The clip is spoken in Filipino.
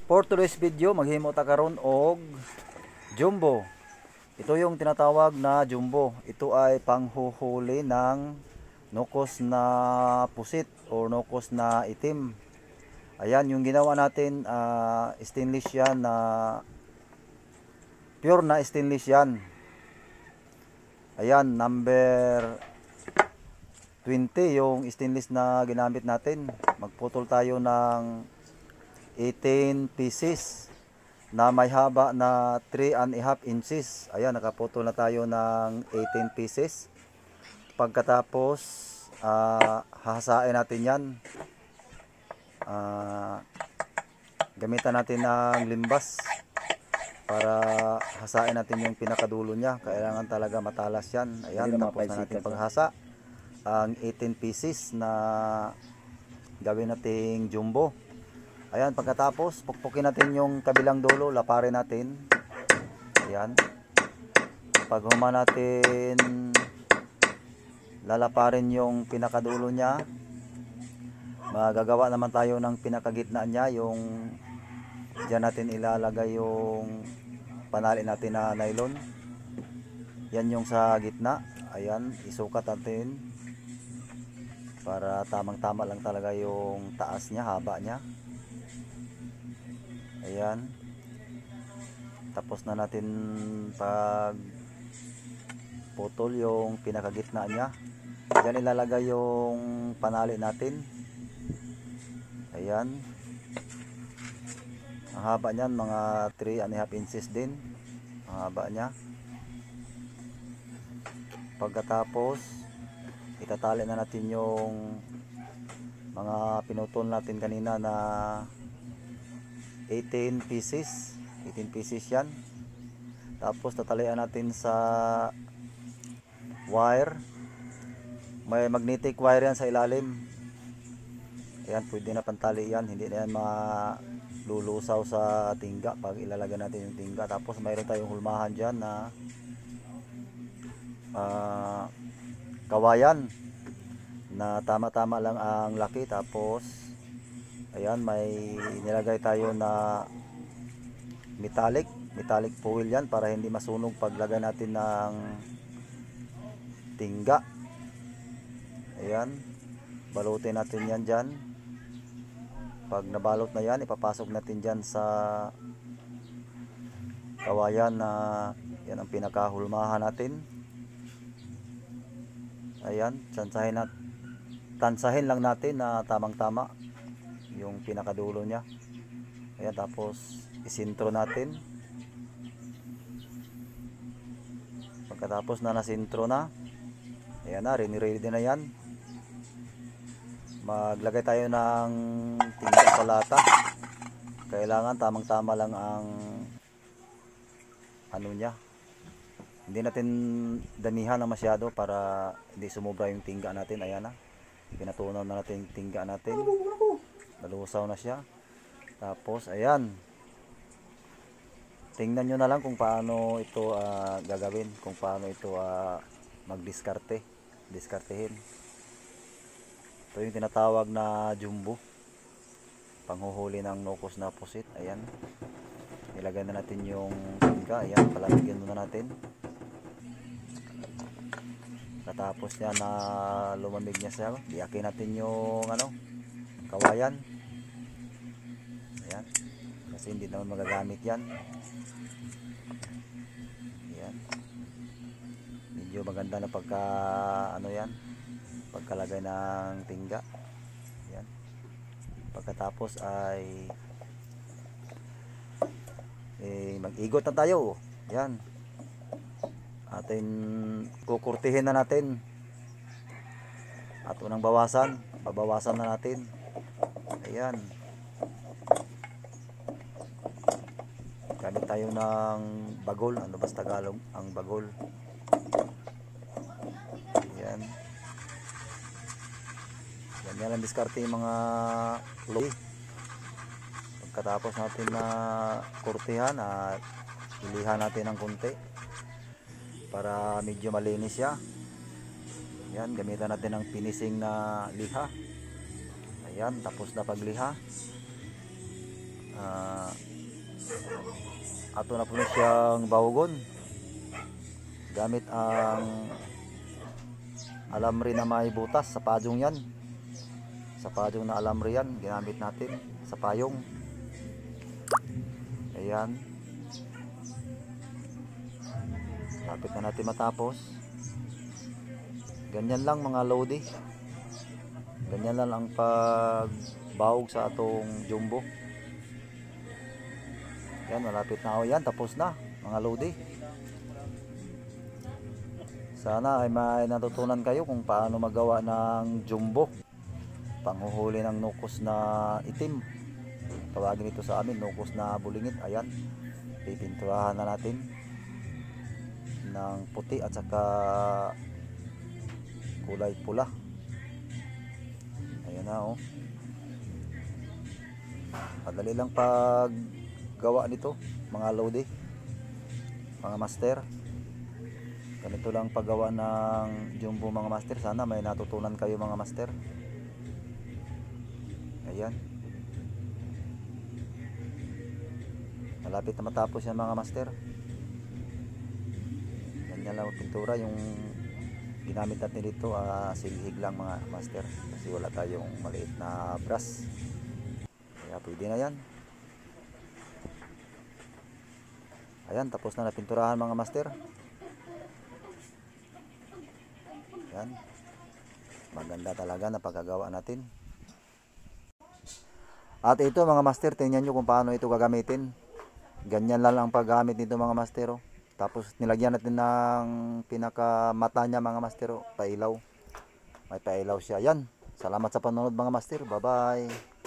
For today's video, maghimo ta karon og jumbo. Ito yung tinatawag na jumbo. Ito ay panghuhuli ng nukos na pusit o nukos na itim. Ayan, yung ginawa natin, stainless yan, na pure na stainless yan. Ayan, number 20 yung stainless na ginamit natin. Magputol tayo ng 18 pieces na may haba na 3.5 inches. Ayan, nakaputol na tayo ng 18 pieces. Pagkatapos hahasain natin yan. Gamitan natin ng limbas para hasain natin yung pinakadulo niya. Kailangan talaga matalas yan. Ayan, tapos na natin paghasa ang 18 pieces na gawin nating jumbo. Ayan, pagkatapos pukpukin natin yung kabilang dulo, laparin natin. Ayan, pag huma natin lalaparin yung pinakadulo niya, magagawa naman tayo ng pinakagitna niya. Yung diyan natin ilalagay yung panali natin na nylon. Yan yung sa gitna. Ayan, isukat natin para tamang tama lang talaga yung taas niya, haba niya. Ayan, tapos na natin pag putol yung pinakagitna niya. Diyan ilalagay yung panali natin. Ayan, ang haba niyan mga 3.5 inches din ang haba niya. Pagkatapos itatali na natin yung mga pinutol natin kanina na 18 pieces yan. Tapos tatalian natin sa wire. May magnetic wire yan sa ilalim. Ayan, pwede na pantali yan, hindi na yan malulusaw sa tingga pag ilalagay natin yung tingga. Tapos mayroon tayong hulmahan dyan na kawayan na tama-tama lang ang laki. Tapos ayan, may nilagay tayo na metallic foil yan para hindi masunog paglagay natin ng tingga. Ayan, balutin natin yan dyan. Pag nabalot na yan, ipapasok natin dyan sa kawayan na yan ang pinakahulmahan natin. Ayan, tansahin lang natin na tamang tama yung pinakadulo niya. Ayan, tapos isintro natin. Pagkatapos na nasintro na, ayan na, ready na yan. Maglagay tayo ng tingga sa lata. Kailangan tamang tama lang ang ano niya. Hindi natin damihan na masyado para hindi sumobra yung tingga natin. Ayan na, pinatunaw na natin yung tingga natin. Nalusaw na siya. Tapos ayan, tingnan nyo na lang kung paano ito gagawin, kung paano ito diskartehin. Ito yung tinatawag na jumbo, panghuhuli ng nukos na pusit. Ayan, ilagay na natin yung tingga. Ayan, palagyan muna natin. Katapos niya na lumamig niya siya, iyakin natin yung kawayan. Ayan, kasi hindi naman magagamit yan. Ayan, medyo maganda na pagka yan, pagkalagay ng tingga. Ayan, pagkatapos ay mag-igot na tayo. Ayan, atin kukurtihin na natin at unang babawasan na natin. Ayan, gamit tayo ng bagol. Ano ba sa Tagalog ang bagol? Ayan, yan ang diskarte yung mga loy. Pagkatapos natin na kurtihan at ilihan natin ng konti para medyo malinis siya. Ayan, gamitan natin ng finishing na liha. Ayan, tapos na pagliha. ato na po na siyang bawgon gamit ang alamri na may butas sa padyong yan. Sa padyong na alamri yan ginamit natin sa payong. Ayan, lapit na natin matapos. Ganyan lang mga lodi, ganyan lang ang pagbawog sa atong jumbo. Yan, malapit na ako yan, tapos na mga lodi. Sana ay may natutunan kayo kung paano magawa ng jumbo, panghuhuli ng nukos na itim. Tawagin ito sa amin, nukos na bulingit. Ayan, pipinturahan na natin ng puti at saka kulay pula. Ayan na oh. Madali lang paggawa nito mga lodi, mga master. Ganito lang paggawa ng jumbo mga master. Sana may natutunan kayo mga master. Ayan, malapit na matapos yan mga master. Ganyan lang pintura yung ginamit natin dito. Silhig lang mga master kasi wala tayong maliit na brush, kaya pwede na yan. Ayan, tapos na napinturahan mga master. Ayan, maganda talaga na pagkagawa natin. At ito mga master, tingnan nyo kung paano ito gagamitin. Ganyan lang ang paggamit nito mga master oh. Tapos nilagyan natin ng pinakamata niya mga master oh, pailaw. May pailaw siya. Yan, salamat sa panonood mga master. Bye bye.